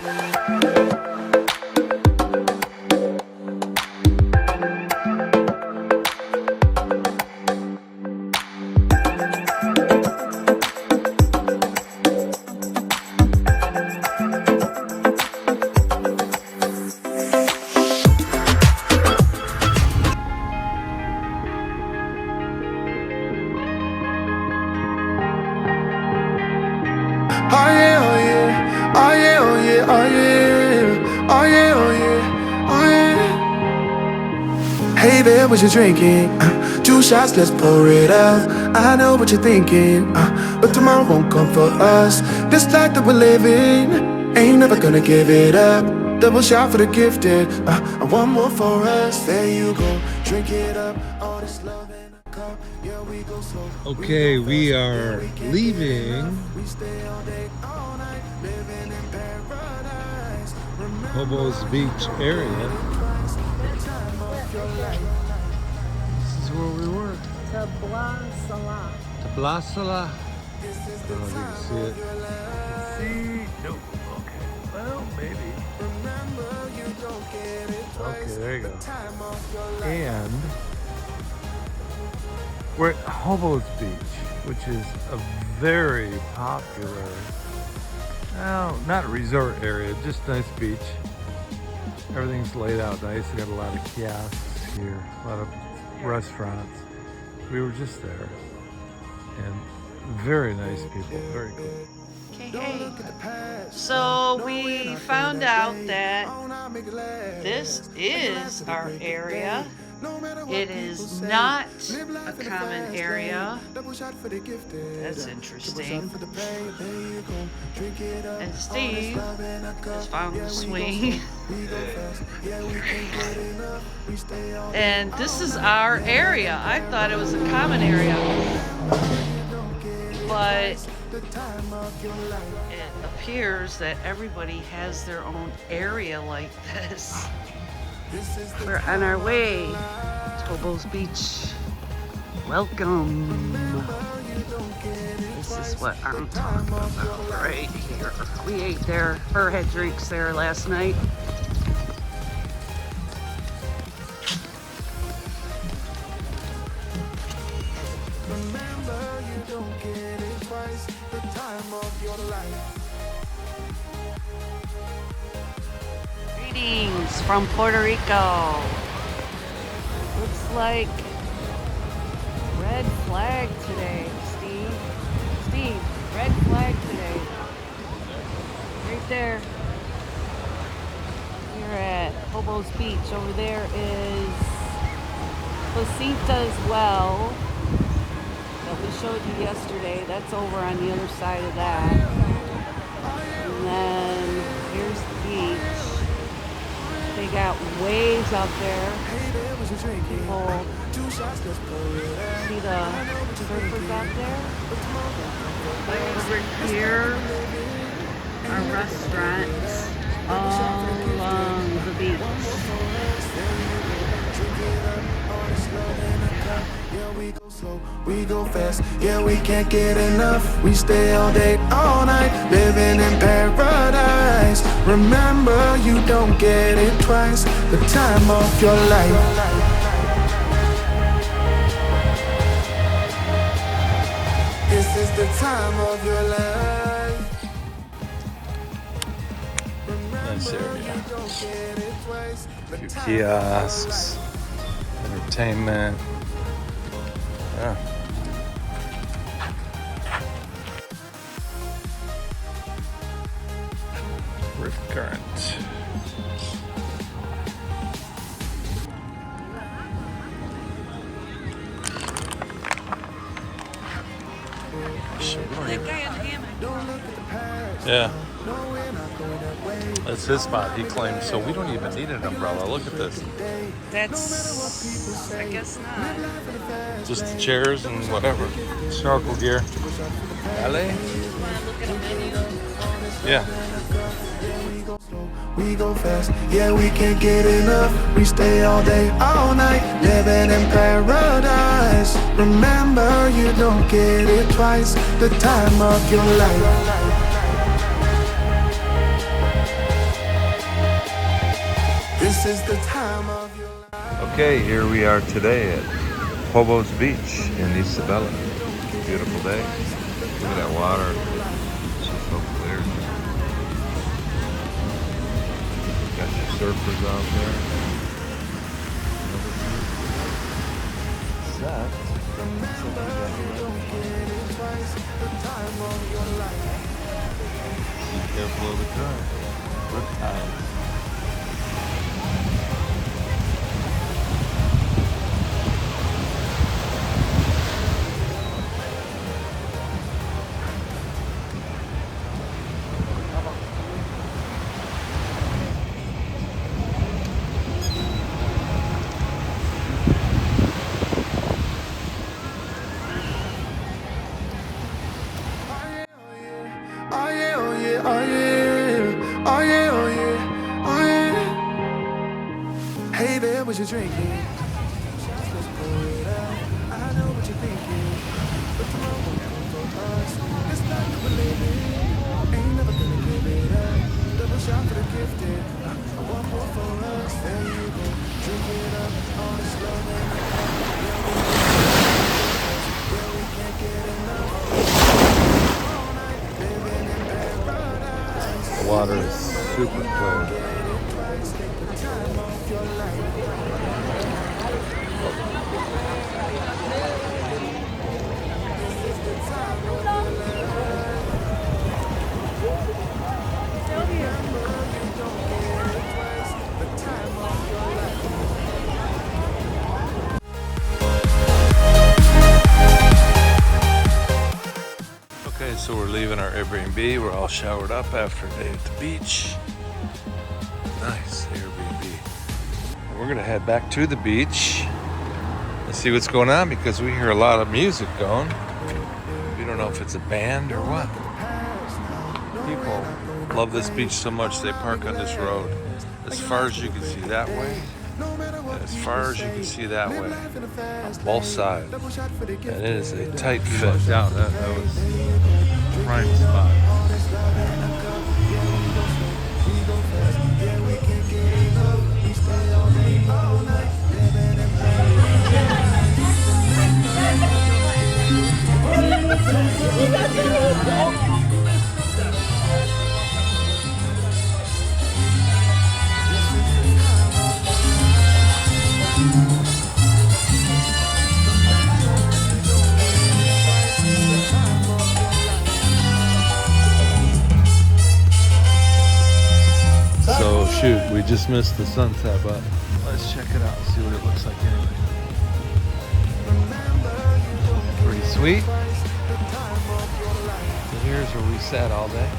Oh yeah, oh yeah, oh yeah, oh yeah, oh yeah, oh yeah, oh yeah, oh yeah. Hey there, what you drinking? 2 shots, let's pour it out. I know what you're thinking, but tomorrow won't come for us. This life that we're living, ain't never gonna give it up. Double shot for the gifted, and one more for us. There you go, drink it up. All this love in a cup, yeah, we go slow. Okay, we are leaving Jobos Beach area. This is where we were. Tablasala. Tablasala. I don't know if you can see it. See? No. Okay. Well, maybe. Okay, there you go. And we're at Jobos Beach, which is a very popular, well, not a resort area, just nice beach. Everything's laid out nice. We got a lot of kiosks here, a lot of restaurants. We were just there, and very nice people, very cool. Hey. So we found out that this is our area. It is not a common area. That's interesting. And Steve has found the swing. And this is our area. I thought it was a common area. But it appears that everybody has their own area like this. We're on our way to Jobos Beach. Welcome. This is what I'm talking about right here. We ate there, or had drinks there last night. Remember, you don't get it twice. The time of your life. Greetings from Puerto Rico. Looks like red flag today, Steve. Steve, red flag today. Right there. We're at Jobos Beach. Over there is Jacinto's well that we showed you yesterday. That's over on the other side of that. And then here's the beach. They got waves out there. People see the surfers out there. Over here are restaurants all along the beach. We go fast, yeah, we can't get enough. We stay all day, all night, living in paradise. Remember, you don't get it twice. The time of your life. This is the time of your life. Nice area. A few kiosks, entertainment. Yeah. Rip current. Yeah. That's his spot, he claims, so we don't even need an umbrella. Look at this. That's, I guess not. Just the chairs and whatever. Snorkel gear. Alley? Want to look at a menu? Yeah. We go fast, yeah, we can't get enough. We stay all day, all night, living in paradise. Remember, you don't get it twice. The time of your life. This is the time of your life. Okay, here we are today at Jobos Beach in Isabela. Beautiful day. Look at that water. It's just so clear. Got your surfers out there. Be careful of the current. Riptide. Oh yeah, oh yeah, oh yeah, oh yeah, oh yeah, oh yeah. Hey there, what you drinking? Let's pour it out. I know what you're thinking, but tomorrow won't come for us. It's not that we're living, ain't never gonna give it up. Double shot for the gifted, one more for us. There you go, drink it up, all this love and yeah, we can't get enough. The water is super clear. Okay, so we're leaving our Airbnb. We're all showered up after a day at the beach. Nice Airbnb. We're gonna head back to the beach and see what's going on because we hear a lot of music going. We don't know if it's a band or what. People love this beach so much they park on this road. As far as you can see that way, and as far as you can see that way, on both sides. And it is a tight fit. That was prime spot. So shoot, we just missed the sunset, but let's check it out and see what it looks like anyway. Pretty sweet. So here's where we sat all day.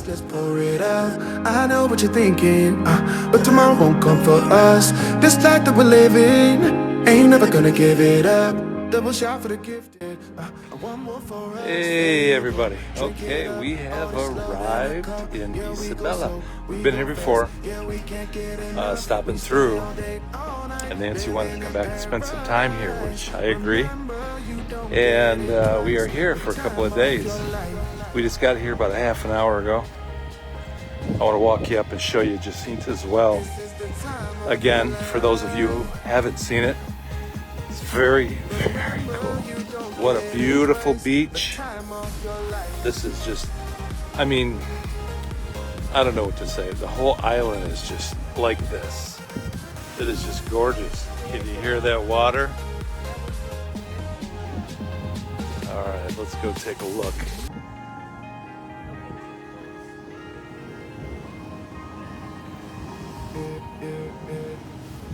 Let's pour it out. I know what you're thinking, but tomorrow won't come for us. This life that we're living, ain't never gonna give it up. Double shot for the gifted, one more for us. Hey everybody. Okay, we have arrived in Isabela. We've been here before, stopping through, and Nancy wanted to come back and spend some time here, which I agree. And we are here for a couple of days. We just got here about a half an hour ago. I want to walk you up and show you Jacinto as well. Again, for those of you who haven't seen it, it's very, very cool. What a beautiful beach. This is just, I mean, I don't know what to say. The whole island is just like this. It is just gorgeous. Can you hear that water? All right, let's go take a look.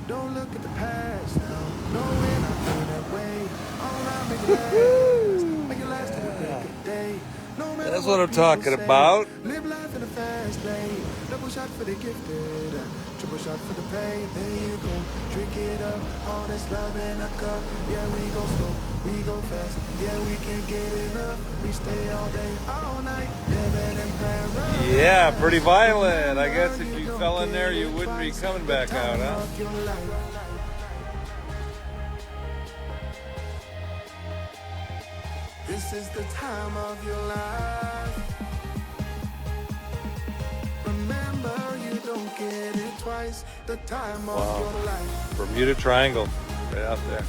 Don't look at the past now. No, we're not going that way. All I make it last. Make it last till the break of day. No matter That's what I'm talking about. Live life in a fast lane. Double shot for the gifted. Triple shot. shot for the pain. There you go, drink it up. All this love in a cup. Yeah, we go slow, we go fast. Yeah, we can't get enough. We stay all day, all night, living in paradise. Yeah, pretty violent. I guess if you fell in there, you wouldn't be coming back out, huh? This is the time of your life. Remember, you don't get it twice. The time of your life. Bermuda Triangle, right out there.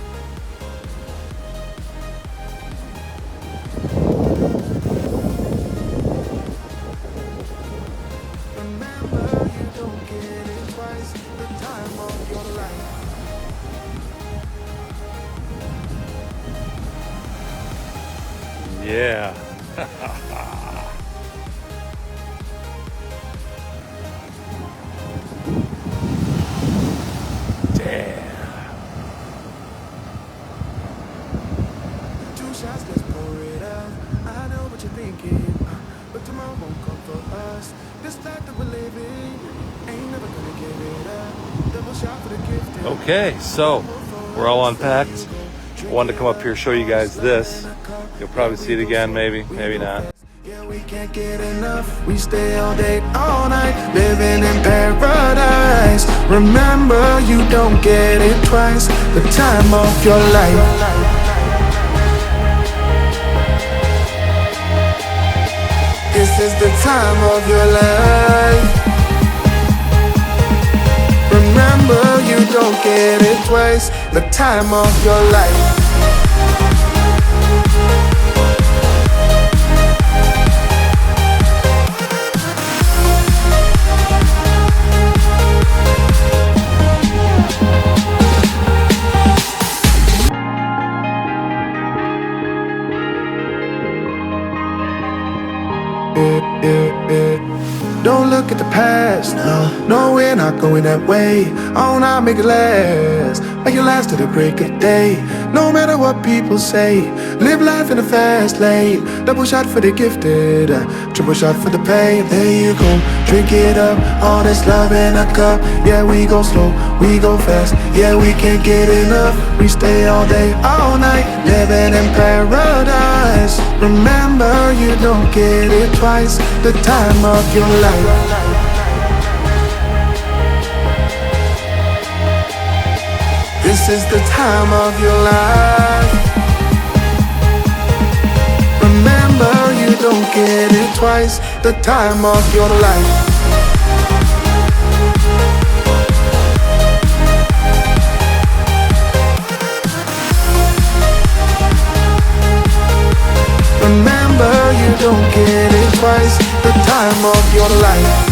Remember, you don't get it twice. The time of your life. Yeah. Damn. 2 shots, let's pour it out. I know what you're thinking, but tomorrow won't come for us. This life that we're living ain't never gonna give it up. Double shot for the gift. Okay, so we're all unpacked. Wanted to come up here show you guys this. You'll probably see it again, maybe not. Yeah, we can't get enough. We stay all day, all night, living in paradise. Remember, you don't get it twice. The time of your life. This is the time of your life. Remember, you don't get it twice. The time of your life. Don't look at the past, no, we're not going that way. Oh, now make it last, make it last to the break of day. No matter what people say, live life in a fast lane. Double shot for the gifted, triple shot for the pain. There you go, drink it up, all this love in a cup. Yeah, we go slow, we go fast. Yeah, we can't get enough. We stay all day, all night, living in paradise. Remember, you don't get it twice. The time of your life. This is the time of your life. Remember, you don't get it twice. The time of your life. Remember, you don't get it twice. The time of your life.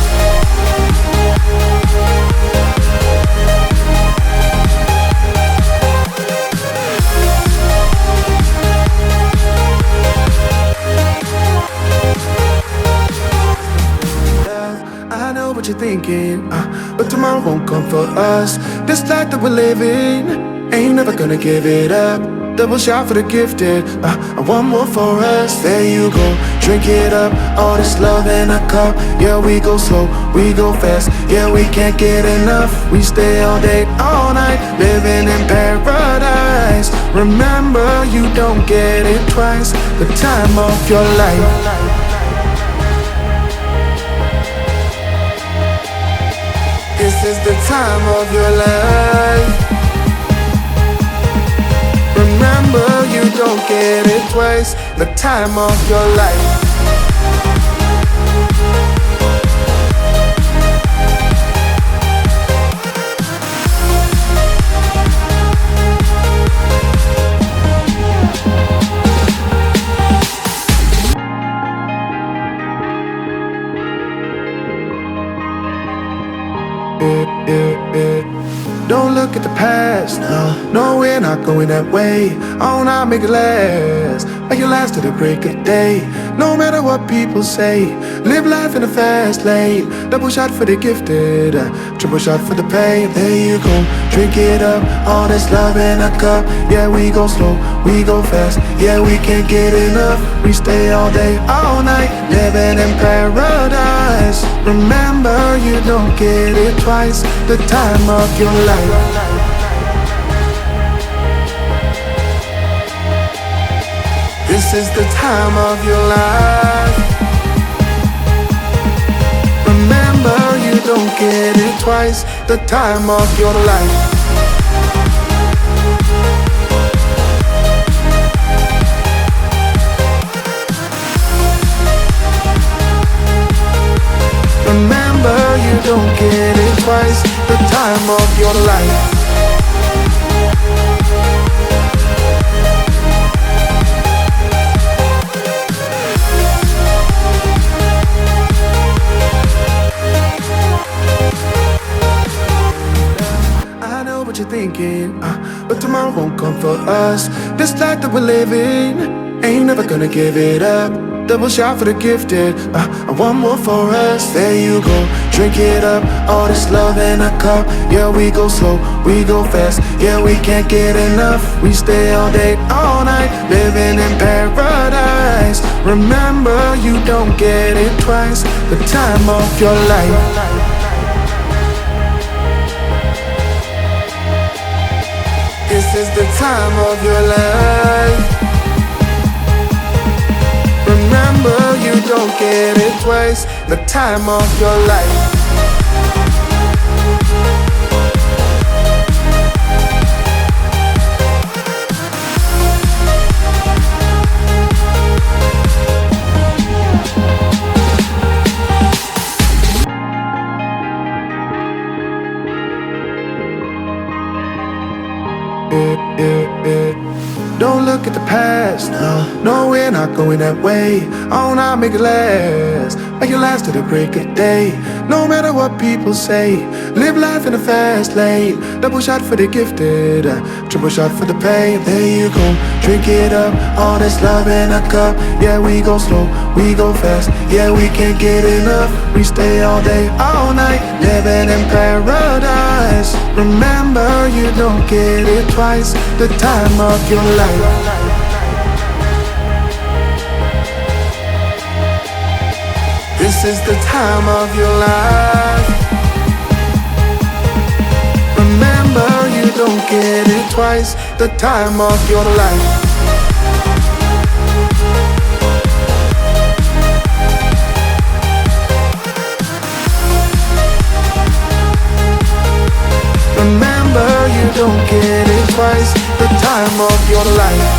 I know what you're thinking, but tomorrow won't come for us. This life that we're living ain't never gonna give it up. Double shot for the gifted, and one more for us. There you go, drink it up, all this love in a cup. Yeah, we go slow, we go fast. Yeah, we can't get enough. We stay all day, all night, living in paradise. Remember, you don't get it twice. The time of your life. This is the time of your life. Remember, you don't get it twice. The time of your life. Don't look at the past, no, we're not going that way. Oh, now make it last, like it lasts to the break of day. No matter what people say, live life in a fast lane. Double shot for the gifted, triple shot for the pain. There you go, drink it up, all this love in a cup. Yeah, we go slow, we go fast. Yeah, we can't get enough. We stay all day, all night, living in paradise. Remember, you don't get it twice. The time of your life. This is the time of your life. Remember, you don't get it twice. The time of your life. Remember, you don't get it twice. The time of your life. What you're thinking, but tomorrow won't come for us. This life that we're living, ain't never gonna give it up. Double shot for the gifted, and one more for us. There you go, drink it up, all this love in a cup. Yeah, we go slow, we go fast. Yeah, we can't get enough. We stay all day, all night, living in paradise. Remember, you don't get it twice. The time of your life. This is the time of your life. Remember, you don't get it twice. The time of your life. Don't look at the past, no, we're not going that way. Oh, now make it last, make it last to the break of day. No matter what people say, live life in a fast lane. Double shot for the gifted, triple shot for the pain. There you go, drink it up, all this love in a cup. Yeah, we go slow, we go fast. Yeah, we can't get enough. We stay all day, all night, living in paradise. Remember, you don't get it twice. The time of your life. This is the time of your life. Remember, you don't get it twice. The time of your life. Remember, you don't get it twice. The time of your life.